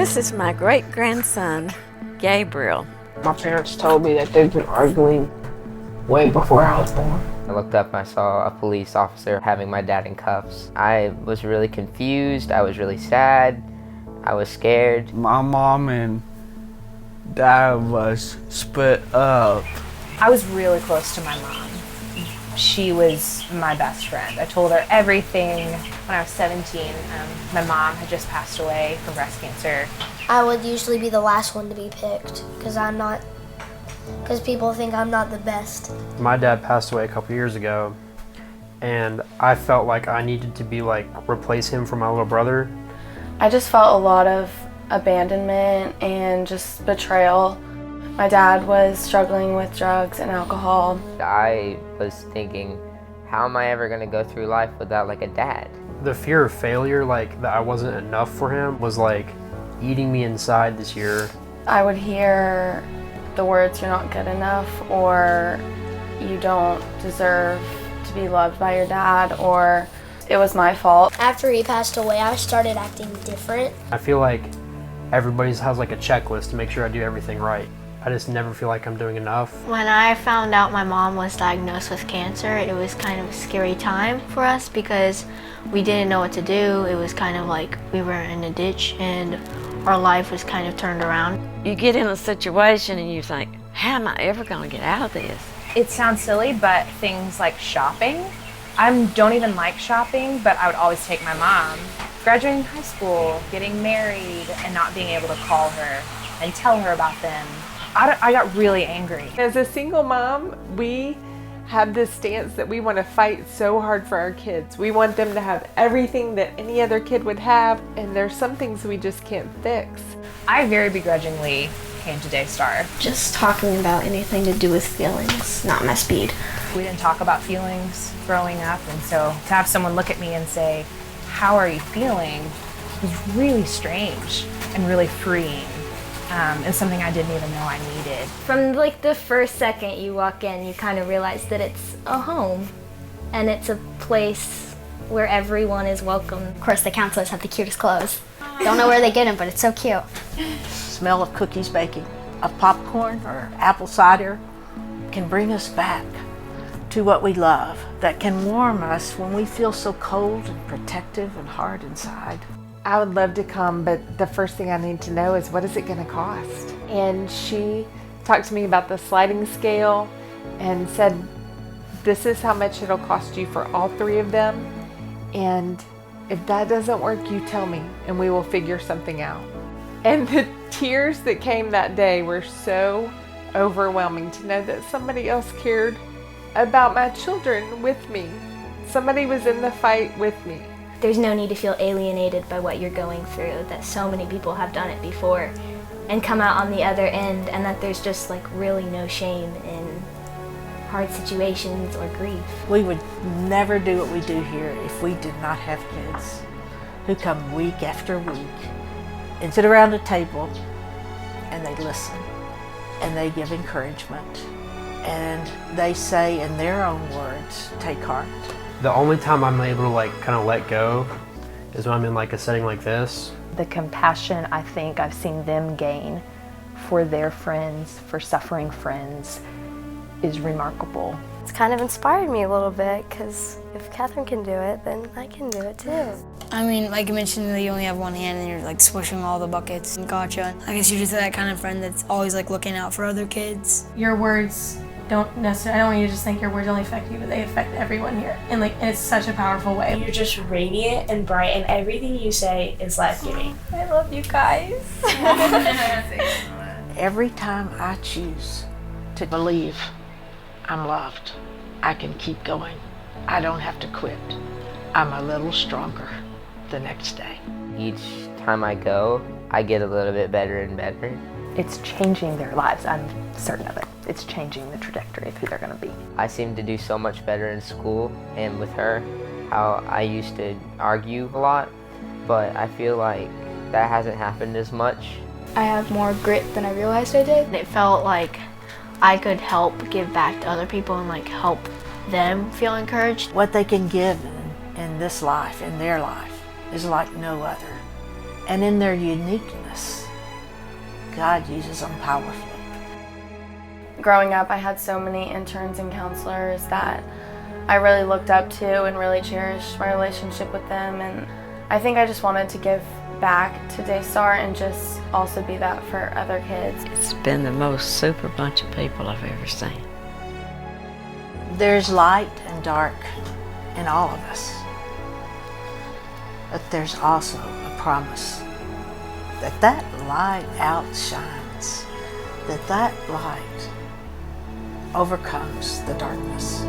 This is my great-grandson, Gabriel. My parents told me that they've been arguing way before I was born. I looked up and I saw a police officer having my dad in cuffs. I was really confused, I was really sad, I was scared. My mom and dad was split up. I was really close to my mom. She was my best friend. I told her everything. When I was 17, my mom had just passed away from breast cancer. I would usually be the last one to be picked because people think I'm not the best. My dad passed away a couple years ago, and I felt like I needed to replace him for my little brother. I just felt a lot of abandonment and just betrayal. My dad was struggling with drugs and alcohol. I was thinking, how am I ever gonna go through life without a dad? The fear of failure, that I wasn't enough for him, was eating me inside this year. I would hear the words, "You're not good enough," or "You don't deserve to be loved by your dad," or "It was my fault." After he passed away, I started acting different. I feel like everybody has a checklist to make sure I do everything right. I just never feel like I'm doing enough. When I found out my mom was diagnosed with cancer, it was kind of a scary time for us because we didn't know what to do. It was kind of like we were in a ditch and our life was kind of turned around. You get in a situation and you think, how am I ever going to get out of this? It sounds silly, but things like shopping, I don't even like shopping, but I would always take my mom. Graduating high school, getting married, and not being able to call her and tell her about them. I got really angry. As a single mom, we have this stance that we want to fight so hard for our kids. We want them to have everything that any other kid would have, and there's some things we just can't fix. I very begrudgingly came to Daystar. Just talking about anything to do with feelings, not my speed. We didn't talk about feelings growing up, and so to have someone look at me and say, "How are you feeling?" was really strange and really freeing. It's something I didn't even know I needed. From the first second you walk in, you kind of realize that it's a home and it's a place where everyone is welcome. Of course, the counselors have the cutest clothes. Don't know where they get them, but it's so cute. Smell of cookies baking, of popcorn or apple cider can bring us back to what we love, that can warm us when we feel so cold and protective and hard inside. I would love to come, but the first thing I need to know is what is it going to cost? And she talked to me about the sliding scale and said, this is how much it'll cost you for all three of them. And if that doesn't work, you tell me and we will figure something out. And the tears that came that day were so overwhelming to know that somebody else cared about my children with me. Somebody was in the fight with me. There's no need to feel alienated by what you're going through, that so many people have done it before and come out on the other end, and that there's just really no shame in hard situations or grief. We would never do what we do here if we did not have kids who come week after week and sit around a table and they listen and they give encouragement and they say in their own words, take heart. The only time I'm able to kind of let go is when I'm in a setting like this. The compassion I think I've seen them gain for their friends, for suffering friends, is remarkable. It's kind of inspired me a little bit because if Catherine can do it, then I can do it too. I mean, like you mentioned, that you only have one hand and you're swishing all the buckets. Gotcha. I guess you're just that kind of friend that's always looking out for other kids. Your words don't necessarily, I don't want you to just think your words only affect you, but they affect everyone here. And it's such a powerful way. You're just radiant and bright, and everything you say is life-giving. I love you guys. Every time I choose to believe I'm loved, I can keep going. I don't have to quit. I'm a little stronger the next day. Each time I go, I get a little bit better and better. It's changing their lives, I'm certain of it. It's changing the trajectory of who they're going to be. I seem to do so much better in school and with her. How I used to argue a lot, but I feel like that hasn't happened as much. I have more grit than I realized I did. It felt like I could help give back to other people and help them feel encouraged. What they can give in this life, in their life, is like no other. And in their uniqueness, God uses them powerfully. Growing up, I had so many interns and counselors that I really looked up to and really cherished my relationship with them. And I think I just wanted to give back to Daystar and just also be that for other kids. It's been the most super bunch of people I've ever seen. There's light and dark in all of us. But there's also a promise that that light outshines, that that light overcomes the darkness.